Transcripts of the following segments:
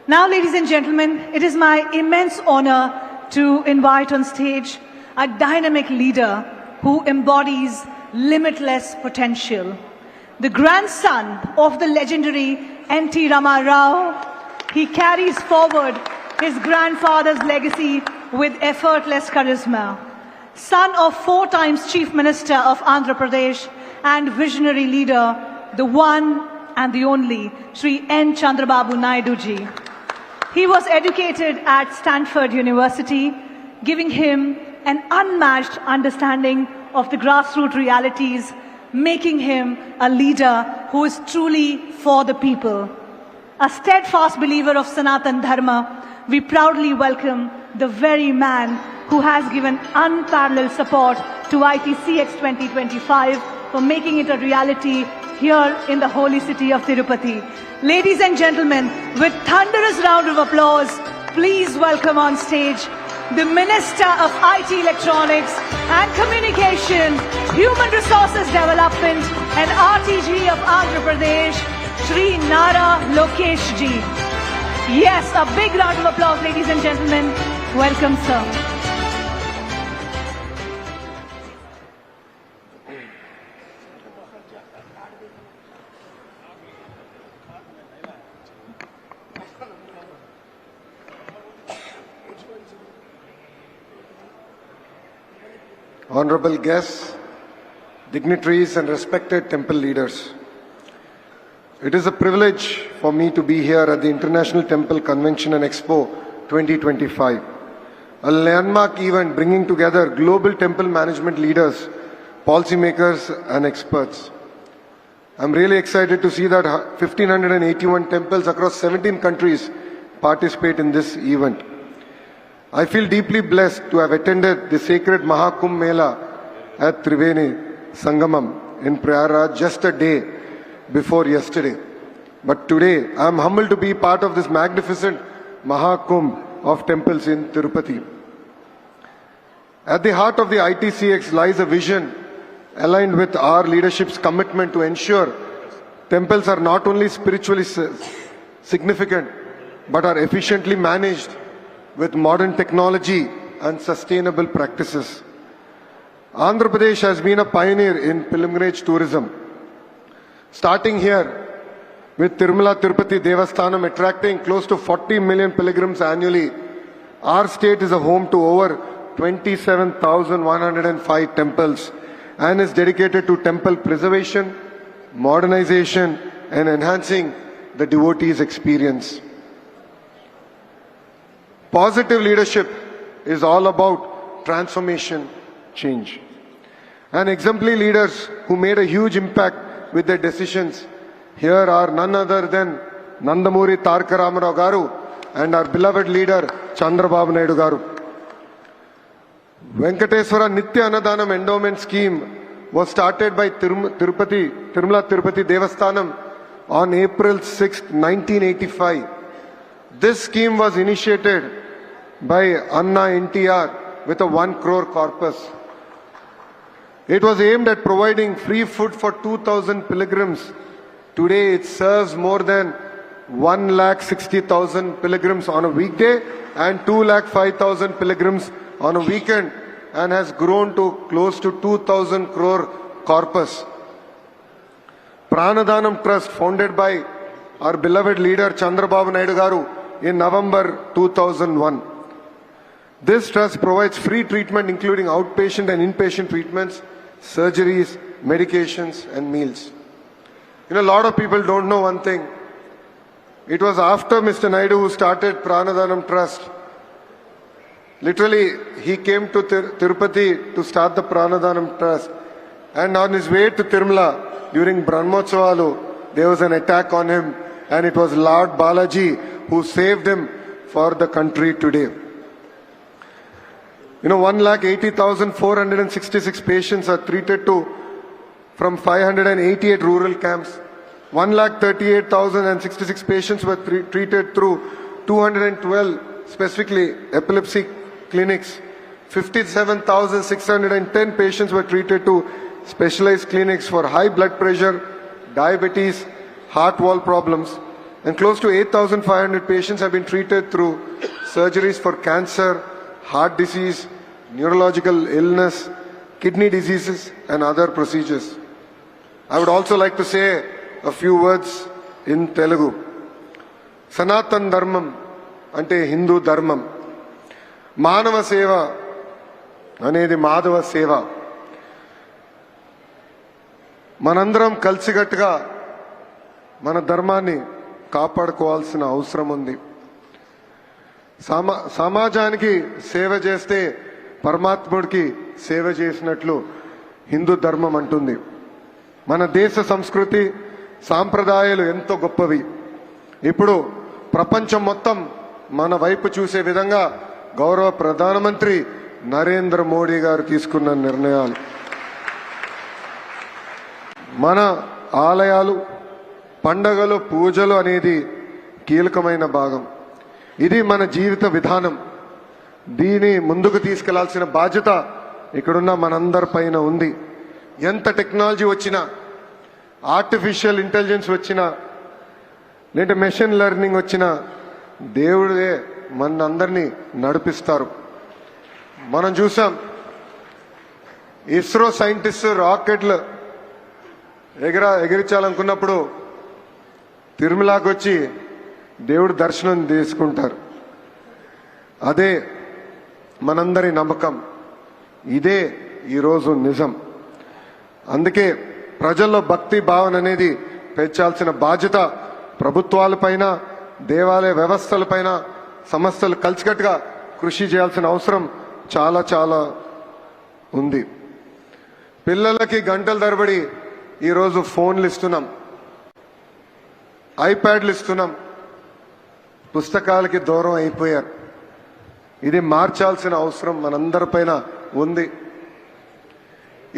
Now, ladies and gentlemen, it is my immense honor to invite on stage a dynamic leader who embodies limitless potential. The grandson of the legendary N.T. Rama Rao, he carries forward his grandfather's legacy with effortless charisma. Son of 4 times Chief Minister of Andhra Pradesh and visionary leader, the one and the only Sri N. Chandrababu Naidu ji. He was educated at Stanford University, giving him an unmatched understanding of the grassroots realities, making him a leader who is truly for the people. A steadfast believer of Sanatan Dharma, we proudly welcome the very man who has given unparalleled support to ITCX 2025 for making it a reality here in the holy city of Tirupati. Ladies and gentlemen, with thunderous round of applause, please welcome on stage the Minister of IT Electronics and Communication, Human Resources Development and RTG of Andhra Pradesh, Shri Nara Lokesh ji. Yes, a big round of applause, ladies and gentlemen. Welcome, sir. Honorable guests, dignitaries and respected temple leaders. It is a privilege for me to be here at the International Temple Convention and Expo 2025, a landmark event bringing together global temple management leaders, policymakers and experts. I'm really excited to see that 1,581 temples across 17 countries participate in this event. I feel deeply blessed to have attended the sacred Mahakumbh Mela at Triveni Sangamam in Prayaraj just a day before yesterday. But today, I am humbled to be part of this magnificent Mahakumbh of temples in Tirupati. At the heart of the ITCX lies a vision aligned with our leadership's commitment to ensure temples are not only spiritually significant, but are efficiently managed with modern technology and sustainable practices. Andhra Pradesh has been a pioneer in pilgrimage tourism. Starting here with Tirumala Tirupati Devasthanam attracting close to 40 million pilgrims annually, our state is a home to over 27,105 temples and is dedicated to temple preservation, modernization and enhancing the devotees' experience. Positive leadership is all about transformation, change. And exemplary leaders who made a huge impact with their decisions here are none other than Nandamuri Tarka Ramarao Garu and our beloved leader Chandrababu Naidu Garu. Venkateswara Nitya Annadanam Endowment Scheme was started by Tirumala Tirupati Devasthanam on April 6, 1985. This scheme was initiated by Anna NTR with a 1 crore corpus. It was aimed at providing free food for 2,000 pilgrims. Today it serves more than 1,60,000 pilgrims on a weekday and 2,05,000 pilgrims on a weekend and has grown to close to 2,000 crore corpus. Pranadhanam Trust, founded by our beloved leader Chandrababu Naidu Garu in November 2001. This trust provides free treatment including outpatient and inpatient treatments, surgeries, medications and meals. A lot of people don't know one thing. It was after Mr. Naidu who started Pranadhanam Trust. Literally, he came to Tirupati to start the Pranadhanam Trust. And on his way to Tirumala, during Brahmotsawalu, there was an attack on him and it was Lord Balaji who saved him for the country today. 1,80,466 patients are treated from 588 rural camps. 1,38,066 patients were treated through 212 specifically epilepsy clinics. 57,610 patients were treated to specialized clinics for high blood pressure, diabetes, heart wall problems, and close to 8,500 patients have been treated through surgeries for cancer, heart disease, neurological illness, kidney diseases and other procedures. I would also like to say a few words in Telugu. Sanatan Dharmam ante Hindu Dharmam. Manava Seva anedi Madhava Seva. మనందరం కలిసికట్టుగా మన ధర్మాన్ని కాపాడుకోవాల్సిన అవసరం ఉంది. సమాజానికి సేవ చేస్తే పరమాత్ముడికి సేవ చేసినట్లు హిందూ ధర్మం అంటుంది. మన దేశ సంస్కృతి సాంప్రదాయాలు ఎంతో గొప్పవి. ఇప్పుడు ప్రపంచం మొత్తం మన వైపు చూసే విధంగా గౌరవ ప్రధానమంత్రి నరేంద్ర మోడీ గారు తీసుకున్న నిర్ణయాలు, మన ఆలయాలు, పండగలు, పూజలు అనేది కీలకమైన భాగం. ఇది మన జీవిత విధానం. దీని ముందుకు తీసుకెళ్లాల్సిన బాధ్యత ఇక్కడున్న మనందరి పైన ఉంది. ఎంత టెక్నాలజీ వచ్చినా, ఆర్టిఫిషియల్ ఇంటెలిజెన్స్ వచ్చినా, లేదంటే మెషిన్ లెర్నింగ్ వచ్చినా దేవుడే మనందరినీ నడిపిస్తారు. మనం చూసాం ఇస్రో సైంటిస్ట్ రాకెట్లు ఎగిరించాలనుకున్నప్పుడు తిరుమలకి వచ్చి దేవుడు దర్శనం తీసుకుంటారు. అదే మనందరి నమ్మకం. ఇదే ఈరోజు నిజం. అందుకే ప్రజల్లో భక్తి భావన అనేది పెంచాల్సిన బాధ్యత ప్రభుత్వాలపైన, దేవాలయ వ్యవస్థలపైన, సంస్థలు కలిసికట్టుగా కృషి చేయాల్సిన అవసరం చాలా చాలా ఉంది. పిల్లలకి గంటల తరబడి ఈరోజు ఫోన్లు ఇస్తున్నాం, ఐప్యాడ్లు ఇస్తున్నాం, పుస్తకాలకి దూరం అయిపోయారు. ఇది మార్చాల్సిన అవసరం మనందరిపైన ఉంది.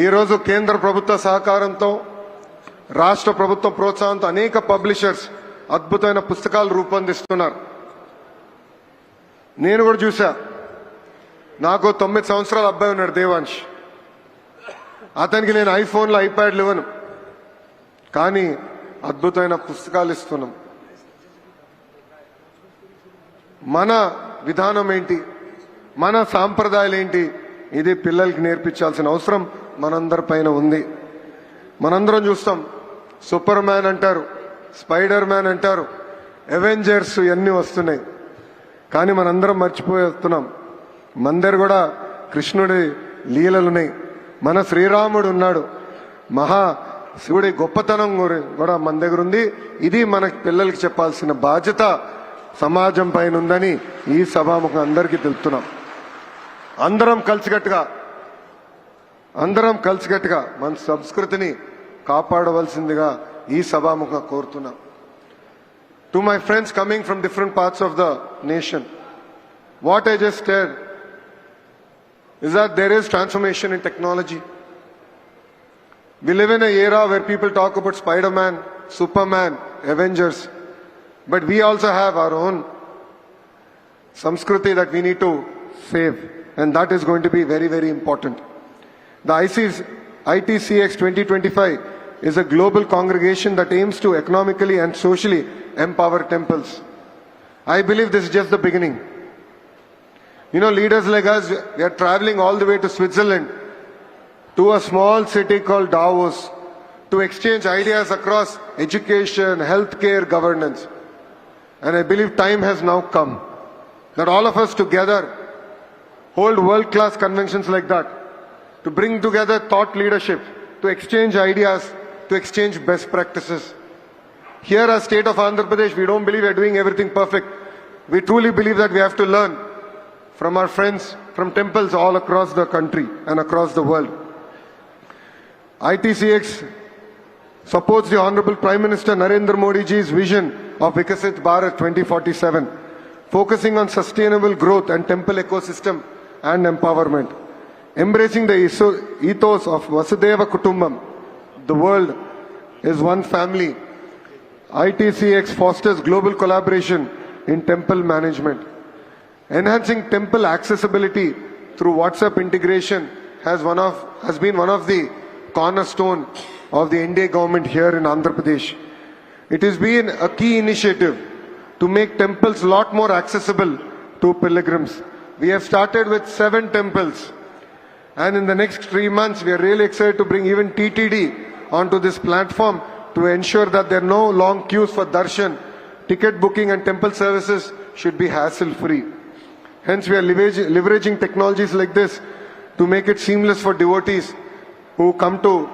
ఈరోజు కేంద్ర ప్రభుత్వ సహకారంతో, రాష్ట్ర ప్రభుత్వ ప్రోత్సాహంతో అనేక పబ్లిషర్స్ అద్భుతమైన పుస్తకాలు రూపొందిస్తున్నారు. నేను కూడా చూసా. నాకు 9 సంవత్సరాల అబ్బాయి ఉన్నాడు, దేవాంశ్. అతనికి నేను ఐఫోన్లు, ఐప్యాడ్లు ఇవ్వను, కానీ అద్భుతమైన పుస్తకాలు ఇస్తున్నాం. మన విధానం ఏంటి, మన సాంప్రదాయాలు ఏంటి, ఇది పిల్లలకి నేర్పించాల్సిన అవసరం మనందరి పైన ఉంది. మనందరం చూస్తాం, సూపర్ మ్యాన్ అంటారు, స్పైడర్ మ్యాన్ అంటారు, అవెంజర్స్ ఇవన్నీ వస్తున్నాయి. కానీ మనందరం మర్చిపోతున్నాం, మన దగ్గర కూడా కృష్ణుడి లీలలున్నాయి. మన శ్రీరాముడు ఉన్నాడు, మహా శివుడి గొప్పతనం కూడా మన దగ్గర ఉంది. ఇది మన పిల్లలకి చెప్పాల్సిన బాధ్యత సమాజం పైన ఉందని ఈ సభాముఖం అందరికీ తెలుపుతున్నాం. అందరం కలిసికట్టుగా మన సంస్కృతిని కాపాడవలసిందిగా ఈ సభాముఖం కోరుతున్నాం. To my friends coming from different parts of the nation, what I just said is that there is transformation in technology. We live in an era where people talk about Spider-Man, Superman, Avengers, but we also have our own Samskriti that we need to save, and that is going to be very, very important. The ITCX 2025 is a global congregation that aims to economically and socially empower temples. I believe this is just the beginning. You know, leaders like us, we are traveling all the way to Switzerland, to a small city called Davos, to exchange ideas across education, healthcare, governance. And I believe time has now come that all of us together hold world-class conventions like that, to bring together thought leadership, to exchange ideas, to exchange best practices. Here as state of Andhra Pradesh, we don't believe we are doing everything perfect. We truly believe that we have to learn from our friends, from temples all across the country and across the world. ITCX supports the Honorable Prime Minister Narendra Modi ji's vision of Vikasit Bharat 2047, focusing on sustainable growth and temple ecosystem and empowerment. Embracing the ethos of Vasudeva Kutumbam, the world is one family, ITCX fosters global collaboration in temple management. Enhancing temple accessibility through WhatsApp integration has been one of the cornerstone of the NDA government here in Andhra Pradesh. It has been a key initiative to make temples a lot more accessible to pilgrims. We have started with 7 temples, and in the next 3 months we are really excited to bring even TTD onto this platform to ensure that there are no long queues for darshan. Ticket booking and temple services should be hassle-free. Hence, we are leveraging technologies like this to make it seamless for devotees who come to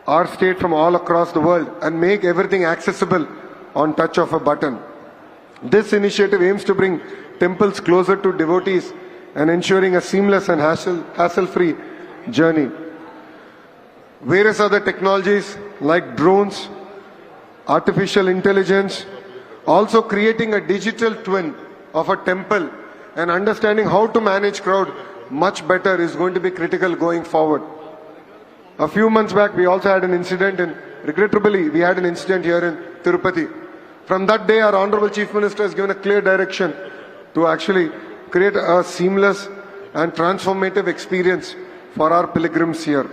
our state from all across the world and make everything accessible on touch of a button. This initiative aims to bring temples closer to devotees and ensuring a seamless and hassle-free journey. Various other technologies like drones, artificial intelligence, also creating a digital twin of a temple and understanding how to manage crowd much better is going to be critical going forward. A few months back, we also had an incident, and regrettably, we had an incident here in Tirupati. From that day, our Honorable Chief Minister has given a clear direction to actually create a seamless and transformative experience for our pilgrims here.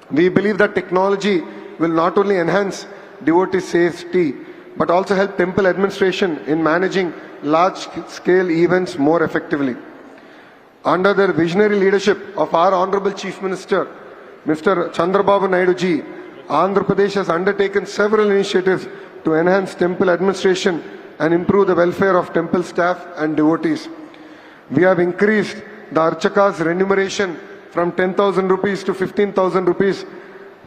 We believe that technology will not only enhance devotee safety, but also help temple administration in managing large-scale events more effectively. Under the visionary leadership of our Honorable Chief Minister, Mr. Chandrababu Naidu ji, Andhra Pradesh has undertaken several initiatives to enhance temple administration and improve the welfare of temple staff and devotees. We have increased the Archaka's remuneration from 10,000 rupees to 15,000 rupees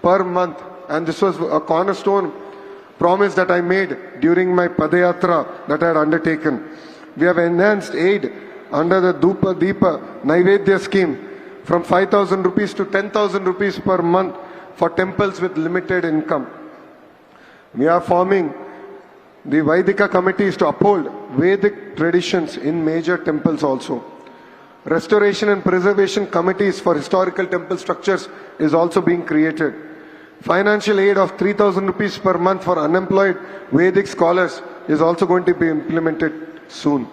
per month, and this was a cornerstone promise that I made during my padayatra that I had undertaken. We have enhanced aid under the Dhupa Deepa Naivedya scheme from 5,000 rupees to 10,000 rupees per month for temples with limited income. We are forming the Vaidika committees to uphold Vedic traditions in major temples also. Restoration and preservation committees for historical temple structures is also being created. Financial aid of 3,000 rupees per month for unemployed Vedic scholars is also going to be implemented soon.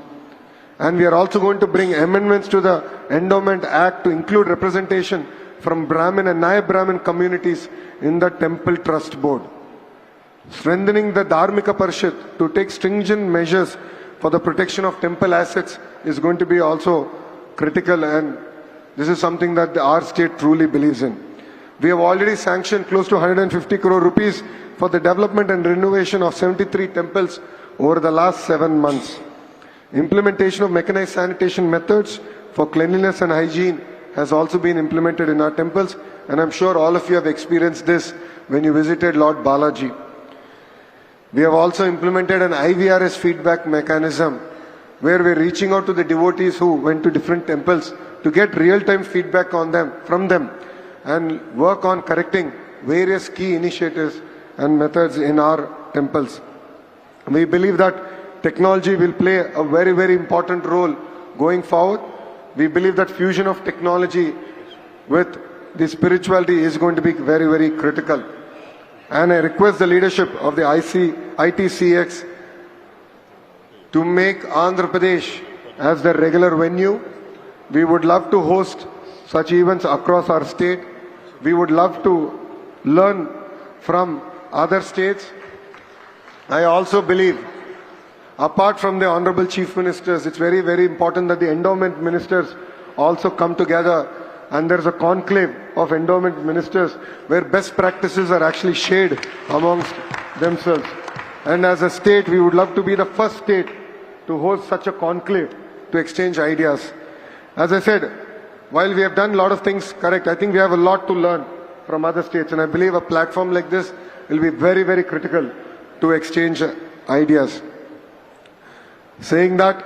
And we are also going to bring amendments to the Endowment Act to include representation from Brahmin and Nayab Brahmin communities in the Temple Trust Board. Strengthening the Dharmika Parishad to take stringent measures for the protection of temple assets is going to be also critical, and this is something that our state truly believes in. We have already sanctioned close to 150 crore rupees for the development and renovation of 73 temples over the last 7 months. Implementation of mechanized sanitation methods for cleanliness and hygiene has also been implemented in our temples, and I'm sure all of you have experienced this when you visited Lord Balaji. We have also implemented an IVRS feedback mechanism where we're reaching out to the devotees who went to different temples to get real-time feedback on them, from them, and work on correcting various key initiatives and methods in our temples. We believe that technology will play a very, very important role going forward. We believe that fusion of technology with the spirituality is going to be very, very critical. And I request the leadership of the ITCX to make Andhra Pradesh as the regular venue. We would love to host such events across our state. We would love to learn from other states. I also believe, apart from the Honorable Chief Ministers, it's very, very important that the endowment ministers also come together, and there's a conclave of endowment ministers where best practices are actually shared amongst themselves. And as a state, we would love to be the first state to host such a conclave to exchange ideas. As I said, while we have done a lot of things correct, I think we have a lot to learn from other states, and I believe a platform like this will be very, very critical to exchange ideas. Saying that,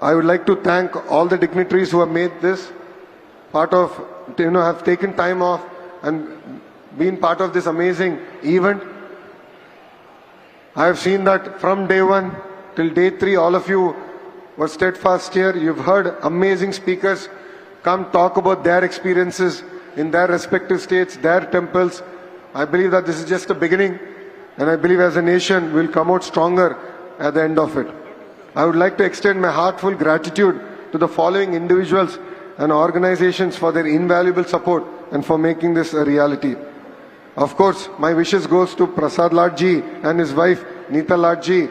I would like to thank all the dignitaries who have made this part of, have taken time off and been part of this amazing event. I have seen that from day 1 till day 3, all of you were steadfast here. You've heard amazing speakers come talk about their experiences in their respective states, their temples. I believe that this is just a beginning, and I believe as a nation we'll come out stronger at the end of it. I would like to extend my heartfelt gratitude to the following individuals and organizations for their invaluable support and for making this a reality. Of course, my wishes goes to Prasad Ladji and his wife Neeta Ladji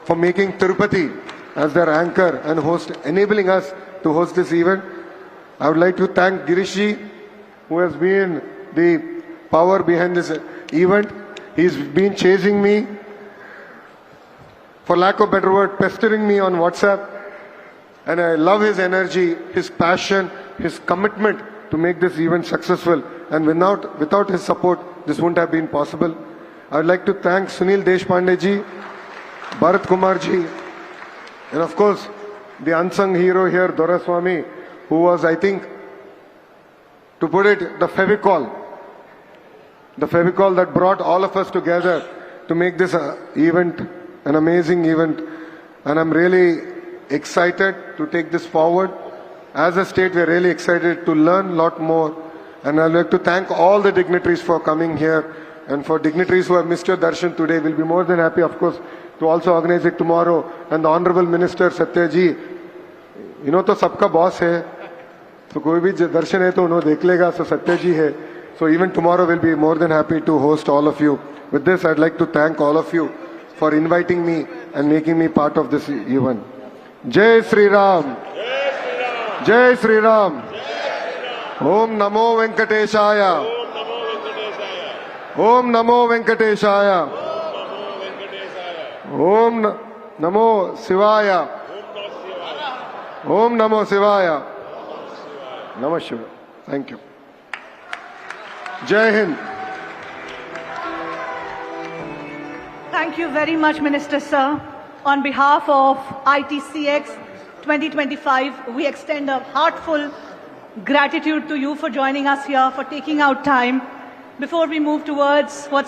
for making Tirupati as their anchor and host, enabling us to host this event. I would like to thank Girishji, who has been the power behind this event. He's been chasing me, for lack of better word, pestering me on WhatsApp. And I love his energy, his passion, his commitment to make this event successful. And without his support, this wouldn't have been possible. I would like to thank Sunil Deshpande ji, Bharat Kumar ji, and of course, the unsung hero here, Doraswamy, who was, I think, to put it, the Fevicol that brought all of us together to make this event an amazing event. And I'm really excited to take this forward. As a state, we're really excited to learn a lot more. And I'd like to thank all the dignitaries for coming here. And for dignitaries who have missed your darshan today, we'll be more than happy, of course, to also organize it tomorrow. And the Honorable Minister Satya ji, you know, to sabka boss hai. So koi bhi darshan hai to unho dekh lega, so Satya ji hai. So even tomorrow we'll be more than happy to host all of you. With this, I'd like to thank all of you for inviting me and making me part of this event. Jai Sri Ram. Jai Sri Ram. Om Namo Venkateshaya. Om Namo Venkateshaya. Om Namo Shivaya. Om Namo Shivaya. Namah Shivaya. Thank you. Jai Hind. Thank you very much, Minister Sir. On behalf of ITCX 2025, we extend a heartfelt gratitude to you for joining us here, for taking out time. Before we move towards what's